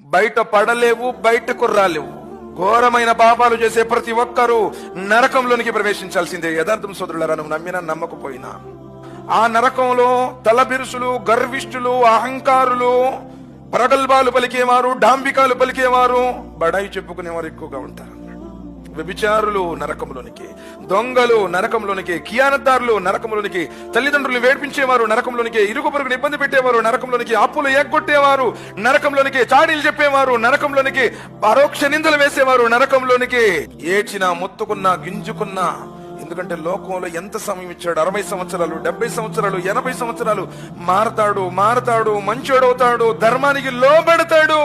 బయట పడలేవు, బయటకు రాలేవు. ఘోరమైన పాపాలు చేసే ప్రతి ఒక్కరూ నరకంలోనికి ప్రవేశించాల్సిందే. యథార్థం సోదరులారా, నువ్వు నమ్మినా నమ్మకపోయినా ఆ నరకంలో తలబిరుసులు, గర్విష్ఠులు, అహంకారులు, ప్రగల్భాలు పలికేవారు, డాంబికాలు పలికేవారు, బడాయి చెప్పుకునేవారు ఎక్కువగా ఉంటారు. వ్యభిచారులు నరకంలోనికి, దొంగలు నరకంలోనికి, కియానత్దారులు నరకంలోనికి, తల్లిదండ్రులు వేడ్పించేవారు నరకంలోనికి, ఇరుగు పొరుగుని ఇబ్బంది పెట్టేవారు నరకంలోనికి, అప్పులు ఎగ్గొట్టేవారు నరకంలోనికి, చాడీలు చెప్పేవారు నరకంలోనికి, పరోక్ష నిందలు వేసేవారు నరకంలోనికి, ఏడ్చినా మొత్తుకున్నా గింజుకున్నా. ఎందుకంటే లోకంలో ఎంత సమయం ఇచ్చాడు? 60 సంవత్సరాలు, 70 సంవత్సరాలు, 80 సంవత్సరాలు. మారతాడు, మంచోడవుతాడు, ధర్మానికి లోబడతాడు,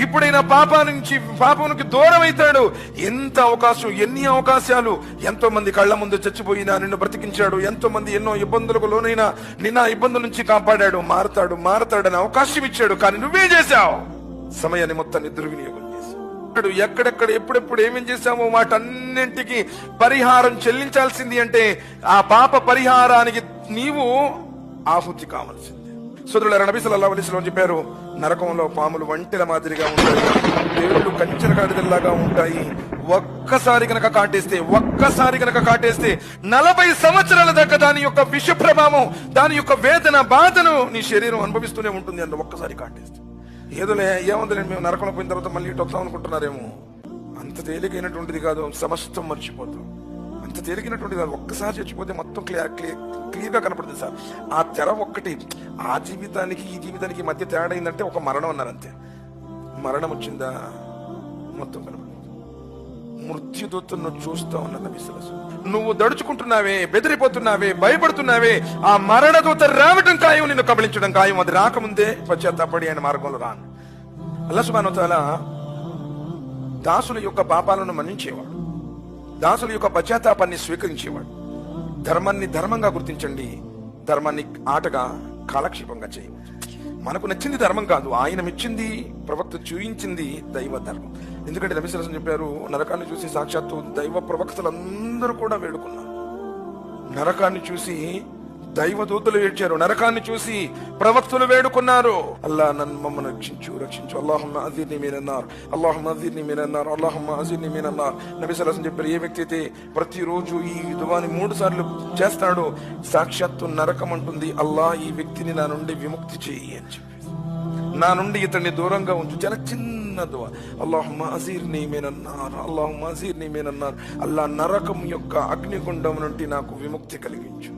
ఇప్పుడైనా పాపానికి దూరం అవుతాడు. ఎంత అవకాశం, ఎన్ని అవకాశాలు! ఎంతో మంది కళ్ళ ముందు చచ్చిపోయినా నిన్ను బ్రతికించాడు. ఎంతో మంది ఎన్నో ఇబ్బందులకు లోనైనా నిన్న ఇబ్బందుల నుంచి కాపాడాడు. మారతాడని అవకాశం ఇచ్చాడు. కానీ నువ్వేం చేశావు? సమయాన్ని మొత్తాన్ని దుర్వినియోగం చేశావు. ఎక్కడెక్కడ ఎప్పుడెప్పుడు ఏమేం చేశామో వాటన్నింటికి పరిహారం చెల్లించాల్సింది. అంటే ఆ పాప పరిహారానికి నీవు ఆహుతి కావాల్సింది. సోదరులారా, నబీ సల్లల్లాహు అలైహి వసల్లం చెప్పారు, నరకంలో పాములు వంటెల మాదిరిగా ఉంటాయి, దేవుళ్ళు కంచెల గాడిదల్లాగా ఉంటాయి. ఒక్కసారి కనుక కాటేస్తే 40 సంవత్సరాల దాకా దాని యొక్క విష ప్రభావం, దాని యొక్క వేదన, బాధను నీ శరీరం అనుభవిస్తూనే ఉంటుంది. అంటే ఒక్కసారి కాటేస్తే ఏదోలే, ఏముందిలే, మేము నరకంలో పోయిన తర్వాత మళ్ళీ ఇటు వస్తాం అనుకుంటున్నారేమో. అంత తేలికైనటువంటిది కాదు. సమస్తం మర్చిపోతాం. అంత తేలికైనటువంటిది కాదు. ఒక్కసారి చచ్చిపోతే మొత్తం క్లియర్గా కనపడుతుంది సార్. ఆ తెర ఒక్కటి, ఆ జీవితానికి ఈ జీవితానికి మధ్య తేడా అయిందంటే ఒక మరణం అన్నారు, అంతే. మరణం వచ్చిందా మొత్తం కనపడుతుంది. మృత్యుదూతను చూస్తా ఉన్న నబీ సల్లల్లాహు అలైహి వసల్లం, నువ్వు దడుచుకుంటున్నావే, బెదిరిపోతున్నావే, భయపడుతున్నావే, ఆ మరణదూత రావటం ఖాయం, నిన్ను కబళించడం ఖాయం. అది రాకముందే పశ్చాత్తాపడి ఆయన మార్గంలో రాను. అల్లాహ్ సుబ్హానహు వ తఆలా దాసుల యొక్క పాపాలను మన్నించేవాడు, దాసుల యొక్క పశ్చాత్తాపాన్ని స్వీకరించేవాడు. ధర్మాన్ని ధర్మంగా గుర్తించండి, ధర్మాన్ని ఆటగా కాలక్షేపంగా చేయండి. మనకు నచ్చింది ధర్మం కాదు, ఆయన మెచ్చింది, ప్రవక్త చూయించింది దైవ ధర్మం. ఎందుకంటే నబీ సల్లల్లాహు అలైహి వసల్లం చెప్పారు, నరకాన్ని చూసి సాక్షాత్తు దైవ ప్రవక్తలందరూ కూడా వేడుకున్నారు. నరకాన్ని చూసి దైవ దూతలు ఏడ్చారు, నరకాన్ని చూసి ప్రవక్తలు వేడుకున్నారు. అల్లా నన్ను మమ్మల్ని రక్షించు, అల్లాహుమ్మా అజిర్ని మినన్నార్, అల్లాహుమ్మా అజిర్ని మినన్నార్. నబీ సల్లల్లాహు అలైహి వసల్లం చెప్పారు, ఏ వ్యక్తి అయితే ప్రతిరోజు ఈ దువాని 3 సార్లు చేస్తాడో సాక్షాత్తు నరకం అంటుంది, అల్లా ఈ వ్యక్తిని నా నుండి విముక్తి చేయి అని చెప్పి, నా నుండి ఇతన్ని దూరంగా ఉంచు. చాలా చిన్న దువా, అల్లాహుమ్మా అజిర్ని మినన్నార్. అల్లా నరకం యొక్క అగ్నిగుండం నుండి నాకు విముక్తి కలిగించు.